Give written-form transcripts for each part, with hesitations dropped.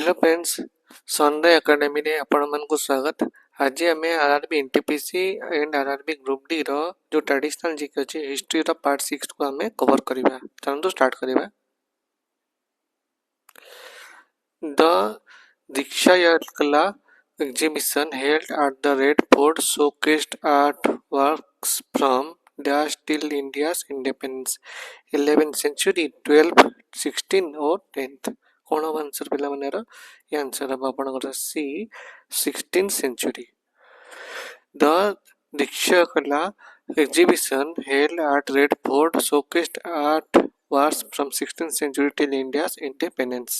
Hello friends, sunrise academy रे आपण मानकु स्वागत। आज आम RRB NTPC and RRB group D रो जो ट्रेडिशनल जीके अच्छे हिस्ट्री रो पार्ट 6 को आम कवर करवा। चलते स्टार्ट करवा। द दीक्षा कला exhibition held at the Red Fort showcased artworks from dash till India's independence 11th century 12th 16th और 10th। कौन हम आंसर पिला मानेर ये आंसर हम आपनकर सी 16th century। The Diksha Kala exhibition held at Red Fort showcased artworks from 16th century till India's independence।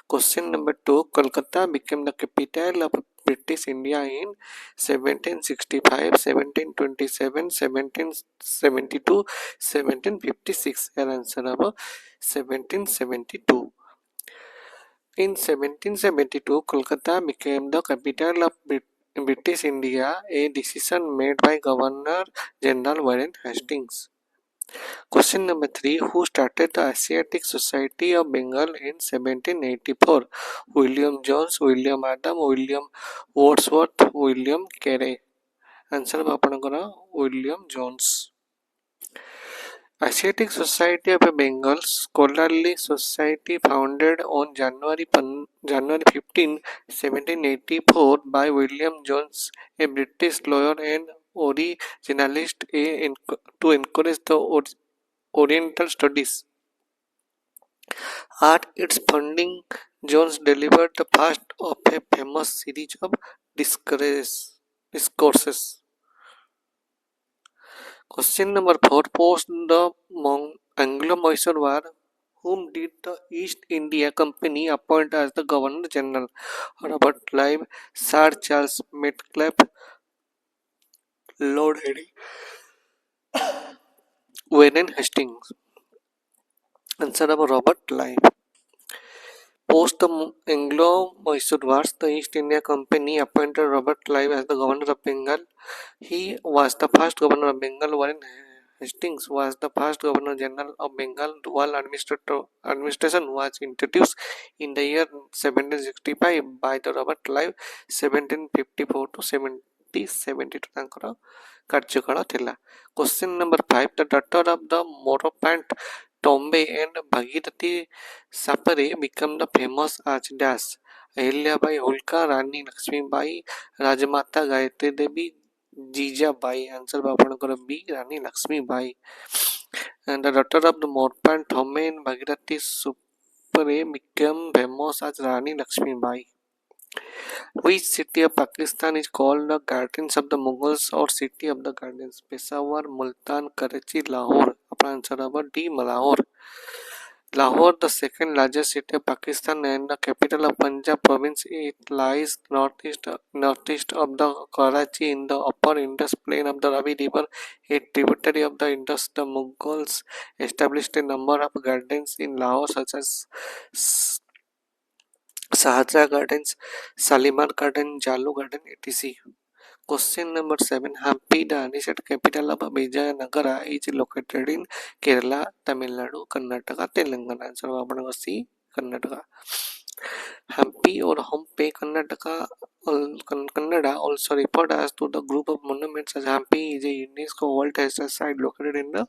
Question number 2, Kolkata became the capital of British India in 1765, 1727, 1772, 1756। Your answer is 1772। In 1772, Kolkata became the capital of British India, a decision made by Governor General Warren Hastings। Question number 3, who started the Asiatic Society of Bengal in 1784? William Jones, William Adam, William Wordsworth, William Carey। Answer आपनकर William Jones. Asiatic Society of Bengal, scholarly society founded on January 15, 1784 by William Jones, a British lawyer and originalist, to encourage the Oriental studies. At its founding, Jones delivered the first of a famous series of discourses. Question number 4, post the Anglo-Mysore War, whom did the East India Company appoint as the Governor General? Robert Clive, Sir Charles Metcalfe, Lord Henry, Warren Hastings। Answer of Robert Clive। Post the Anglo-Mysore Wars, the East India Company appointed Robert Clive as the Governor of Bengal. He was the first Governor of Bengal. Warren Hastings was the first Governor General of Bengal. Dual administration was introduced in the year 1765 by the Robert Clive, 1754 to 1772 ତାଙ୍କର କାର୍ଯ୍ୟକାଳ ଥିଲା। Question number 5, the daughter of the Moropant Tombe and Bhagirathi Sapare become the famous as dash? Ahilyabai Holkar, Rani Lakshmibai, Rajmata Gayatri Devi, Jijabai। Answer आपनकर B, Rani Lakshmibai। And the daughter of the Moropant Tombe and Bhagirathi Sapare became famous as Rani Lakshmibai। Which city of Pakistan is called the Gardens of the Mughals or City of the Gardens? Peshawar, Multan, Karachi, Lahore। अपना answer होगा D, Lahore. Lahore, the second largest city of Pakistan and the capital of Punjab province, it lies northeast of the Karachi in the upper Indus plain of the Ravi River, a tributary of the Indus. The Mughals established a number of gardens in Lahore such as Shahjahan Gardens, Shalimar Garden, Jalu Garden, etc. Question number 7, Hampi, the ancient capital of Vijayanagara, is located in Kerala, Tamil Nadu, Karnataka, Telangana। Answer आपनका C, Karnataka। Hampi or Hampi, Kannada, also referred as to the group of monuments as Hampi, is a UNESCO World Heritage Site located in the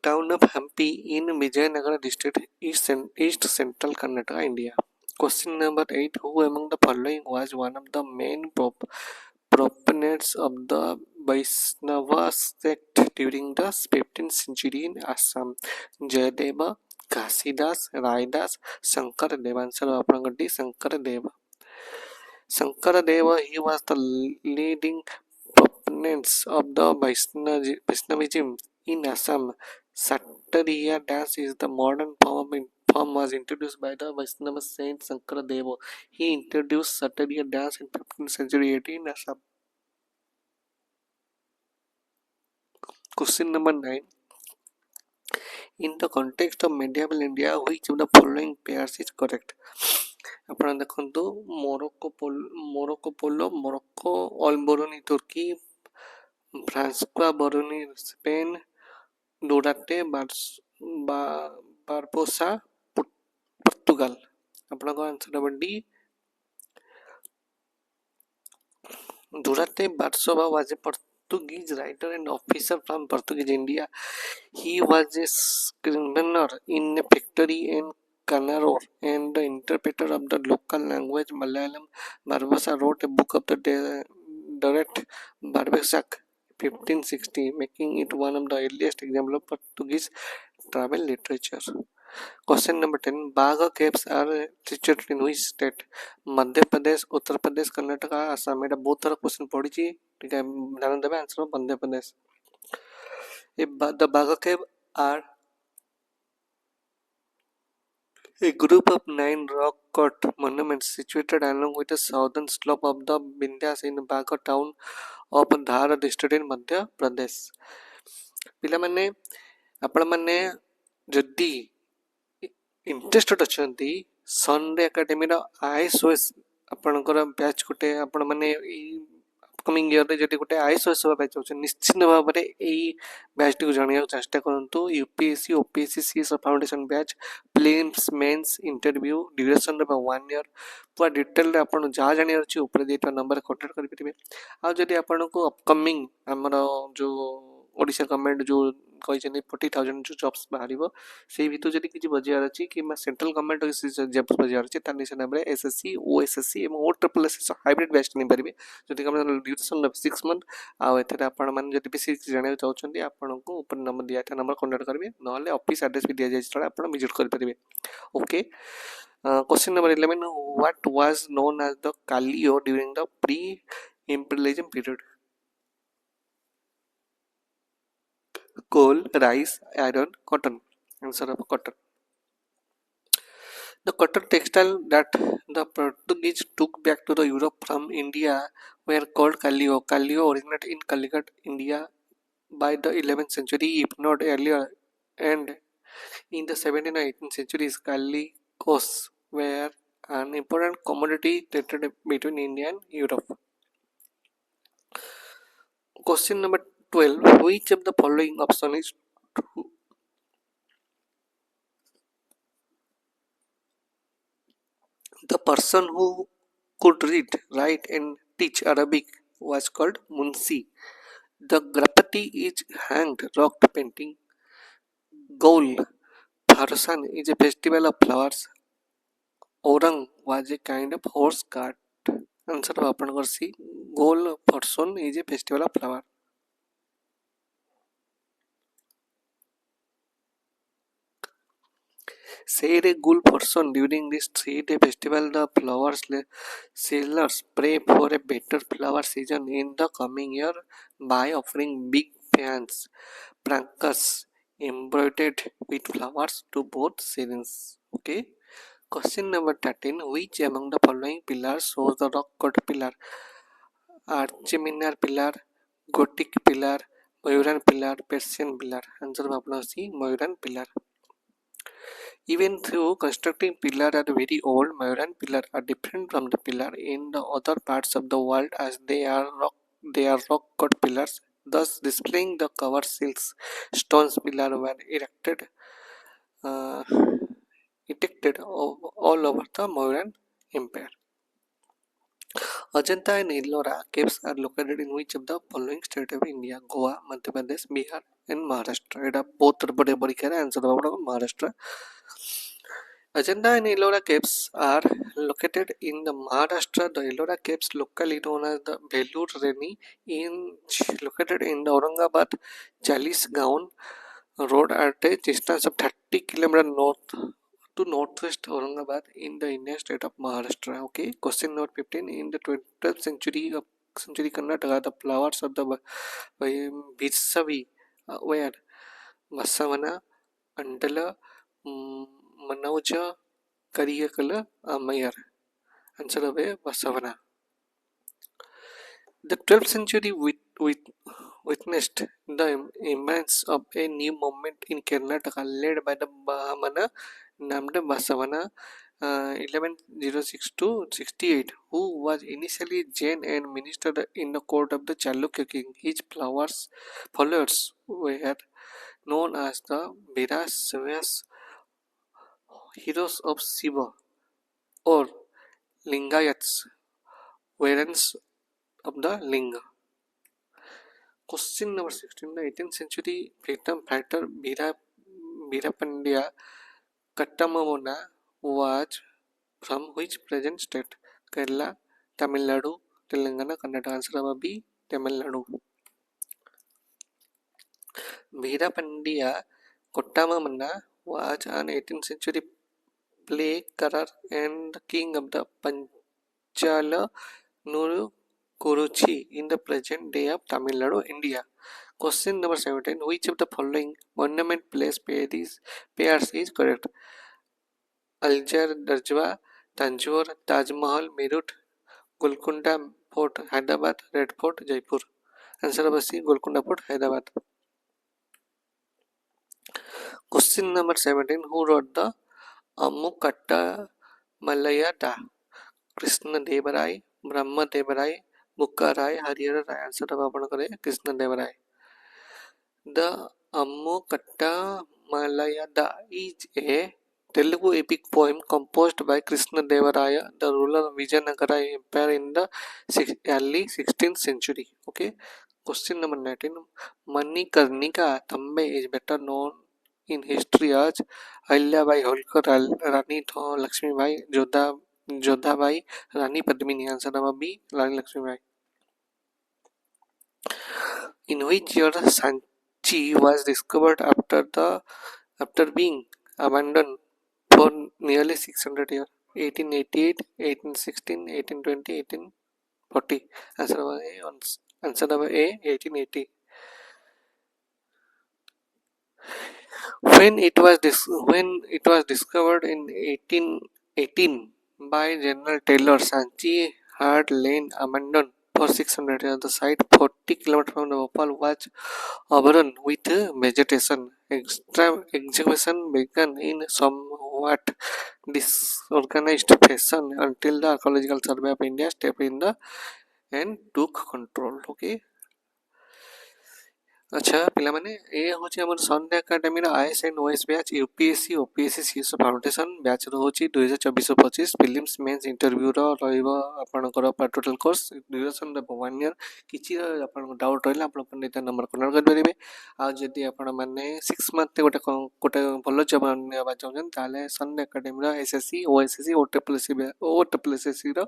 town of Hampi in Vijayanagara district, east central Karnataka, India। Question number 8, who among the following was one of the main proponents of the Vaishnava sect during the 15th century in Assam? Jayadeva, Ghasidas, Raidas, Shankaradeva। Answer आपनका D, Shankaradeva। Shankaradeva, he was the leading proponents of the Vaishnavism in Assam. Sattariya dance is the modern form was introduced by the Vaishnava saint Shankaradeva. He introduced Sattariya dance in 15th century in Assam। Question number 9, in the context of medieval India, which of the following pairs is correct? ଆପଣ ଦେଖନ୍ତୁ Morocco ଅଲବୋରୋନି ତୁର୍କୀ, ଫ୍ରାନ୍ସକା ବରୋନି Spain, ଡୁରାଟେ ବାରବୋସା Portugal. ଆପଣଙ୍କ answer ହେବ D Durante Barsova was a Portuguese writer and officer from Portuguese India. He was a scrivener in a factory in Kannur and the interpreter of the local language Malayalam. Barbasa wrote a book of the Direct Barbasak 1560, making it one of the earliest examples of Portuguese travel literature. Question number 10. Baga caves are situated in which state? Madhya Pradesh, Uttar Pradesh, Karnataka, Assam. এটা ବହୁତ ଥର question ପଡ଼ିଛି, ଟିକେ ଧ୍ୟାନ ଦେବେ. Answer Madhya Pradesh. The Baga cave are a group of 9 rock cut monuments situated along with the southern slope of the Vindhyas in Baga town of Dhar district in Madhya Pradesh. ପିଲାମାନେ ଆପଣମାନେ ଯଦି ଇଣ୍ଟରେଷ୍ଟେଡ୍ ଅଛନ୍ତି Sunday ଏକାଡେମୀର ISOS ଆପଣଙ୍କର batch ଗୋଟେ ଆପଣମାନେ ଏଇ upcoming year रे जदि गोटे ISOS होगा बैच चाहते निश्चित भाव में यही बैच टी जाना चेष्टा करूँ. UPSC OPSC CS foundation batch prelims mains interview duration 1 year पूरा डिटेल आप जहाँ जान अच्छे ऊपर देता नंबर कॉन्टाक्ट करेंगे. आदि आपन को अपकमिंग आमर जो ओडिशा गवर्नमेंट जो कहते 40,000 जो जॉब्स बाहर से भर जब किसी बजार अच्छी कि सेंट्रल गवर्नमेंट जॉब्स बजार अच्छे तार नाम एसएससी ओएसएससी और OSSC हाइब्रिड बैच नहीं पारे जदि ड्यूरेशन 6 मंथ आउ एथेर आपण माने जदि बेसी जाना चाहते आपन को ऊपर नंबर दिया था नंबर कॉन्टाक्ट करेंगे ना ऑफिस एड्रेस भी दिया जाए आप विजिट करेंगे. Okay. Question number 11. What was known as the कालियो during the pre imperialism period? Coal, rice, iron, cotton. Answer of cotton. The cotton textile that the Portuguese took back to the Europe from India were called Kallio. Kallio originated in Calicut, India by the 11th century, if not earlier, and in the 17th and 18th centuries, Calicos were an important commodity traded between India and Europe. Question number 12. Which of the following option is true? The person who could read, write, and teach Arabic was called Munsi. The Grapati is hanged rock painting. Gaul Bharsan is a festival of flowers. Orang was a kind of horse cart. Answer of Apangar C. Gaul Bharsan is a festival of flower. Said a ghoul person during this 3-day festival, the flowers sellers pray for a better flower season in the coming year by offering big fans, prankers embroidered with flowers to both seasons. Okay. Question number 13. Which among the following pillars shows the rock cut pillar? Archiminar pillar, Gothic pillar, Mayuran pillar, Persian pillar. Answer of C. Mayuran pillar. Even though constructing pillars are very old, Mayuran pillars are different from the pillar in the other parts of the world as they are rock cut pillars, thus displaying the cover silks. Stones pillars were uh, erected all over the Mayuran Empire. Ajanta and Ellora caves are located in which of the following states of India? Goa, Madhya Pradesh, Bihar, and Maharashtra. It both answer Maharashtra. Ajanta and Ellora caves are located in the Maharashtra. The Ellora caves, locally known as the Belur Reni, located in the Aurangabad Chalisgaon road at a distance of 30 km north to northwest Aurangabad in the Indian state of Maharashtra. Okay. Question number 15. In the 12th century Karnataka, the flowers of the Virsavi were Vasavana, Andala, Manauja, Kariyakala, Mayer. Answer of Vasavana. The 12th century witnessed the emergence of a new movement in Karnataka led by the Brahmana named Vasavana 1106 to 68, who was initially Jain and ministered in the court of the Chalukya king. His followers were known as the Virasvyas. heroes of Shiva or Lingayats, variants of the Linga. Question number 16. The 18th century freedom fighter Veerapandiya Kattamamona was from which present state? Kerala, Tamil Nadu, Telangana, Karnataka. Answer will be Tamil Nadu. Veerapandiya Kattamamona was an 18th century plague-carer and king of the Panchala Nuru Kuruchi in the present day of Tamil Nadu, India. Question number 17. Which of the following monument place pairs is correct? Aljar, Darjwa, Tanjore, Taj Mahal, Meerut, Golconda Fort, Hyderabad, Red Fort, Jaipur. Answer was C. Golconda Fort, Hyderabad. Question number 17. Who wrote the Ammukatta Malayada? Krishna Devarai, Brahma Devarai, Bukka Rai, Harihara Rai. Answer Krishna Devarai. The Ammukatta Malayada is a Telugu epic poem composed by Krishna Devaraya, the ruler of Vijayanagara Empire in the early 16th century. Okay. Question number 19. Manikarnika Tambe is better known in history as Ahilyabai Holkar, Rani Lakshmibai, Jodhabai, Rani Padmini. Answer number B. Rani Lakshmibai. In which year Sanchi was discovered after being abandoned for nearly 600 years? 1888, 1816, 1820, 1840. Answer number A. Answer number A. 1880. When it was discovered in 1818 by General Taylor, Sanchi had lain abandoned for 600 years. The site 40 km from the Bhopal was overrun with vegetation. Excavation began in somewhat disorganized fashion until the Archaeological Survey of India stepped in and took control. Okay. अच्छा ପିଲାମାନେ ଏ ହେଉଛି ଆମର ସନ୍ଧ୍ୟା ଏକାଡେମୀର IAS and OAS batch UPSC OPSC CS foundation batch ରହୁଛି 2024-25 films mens ଇଣ୍ଟରଭ୍ୟୁର ରହିବ ଆପଣଙ୍କର total course duration ରହିବ 1 year। କିଛି ଆପଣଙ୍କ ଡାଉଟ୍ ରହିଲେ ଆପଣ ଏଇଟା ନମ୍ବର କନେକ୍ଟ କରିପାରିବେ। ଆଉ ଯଦି ଆପଣମାନେ 6 month ଗୋଟେ ଭଲ ଜବ୍ ନେବା ଚାହୁଁଛନ୍ତି ତାହେଲେ ସନ୍ଧ୍ୟା ଏକାଡେମୀର ଏସ୍ଏସ୍ସି ଓଏସ୍ଏସ୍ସି ଓଟିପିଏସ୍ସିର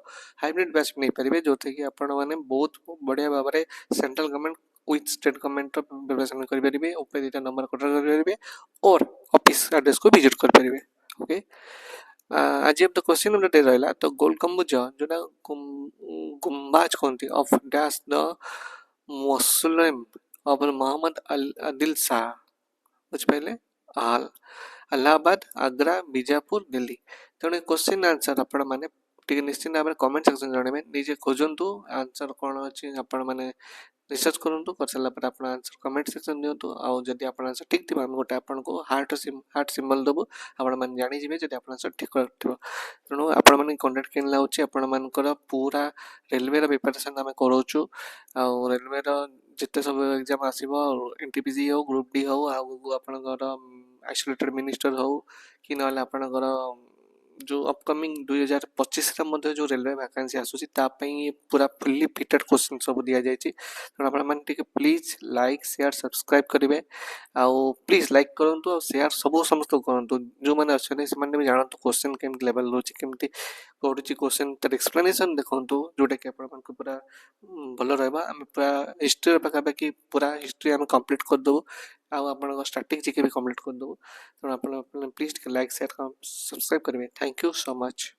ହାଇବ୍ରିଡ୍ ବ୍ୟାଚ୍ ନେଇପାରିବେ ଯେଉଁଥିରେକି ଆପଣମାନେ ବହୁତ ବଢ଼ିଆ ଭାବରେ central government with state government preparation करेंगे ऊपर दुटा नंबर कटर करेंगे और ऑफिस एड्रेस को विजिट करेंगे। ओके आज अब तो क्वेश्चन नंबर 10 रहा तो गोल गम्बुज जोटा गुम्बाज कहते of dash the mausoleum of Mohammed Adil Shah बुझिपारे अलाहाबाद आग्रा बीजापुर दिल्ली तेणु क्वेश्चन आंसर आपण मैंने निश्चित भाव में कमेंट सेक्शन जनइबे निजे खोजतु आंसर कौन अच्छी आपण मैंने रिसर्च करूँ कर सारा आप आंसर कमेंट सेक्शन दिंतु आदि आप आंसर ठीक थी आम गोटे आपको हार्ट सिंबल देवु आपने जानीजे जब आप आंसर ठीक कर तेणु आपण कंटेक्ट के लाऊँ आपर पूरा रेलवे प्रिपरेशन आम करोचु रेलवे जिते सब एग्जाम आसो एनटीपीसी हो ग्रुप डी हो आपणकर आइसोलेटेड मिनिस्टर हो कि ना आपणकर जो अपकमिंग 2025 जो रेलवे वैकेंसी आसूसी पूरा फुल्ली फिटेड क्वेश्चन सब दि जाए Tenali please like share subscribe करेंगे आउ प्लीज लाइक करूँ और शेयर सब समस्त करूँ जो मैंने अच्छे से भी जानतु क्वेश्चन केमती लेवल रोचे केमती पढ़ुची क्वेश्चन तर एक्सप्लेनेशन देखूँ जोटा कि आपको पूरा भल रहा पूरा हिस्ट्री पाखापाखि पूरा हिस्ट्री आम कम्प्लीट करदेबू आप स्टार्टिंग जी के भी कम्प्लीट करदेबू तेणु आप प्लीज लाइक शेयर सब्सक्राइब करेंगे। Thank you so much.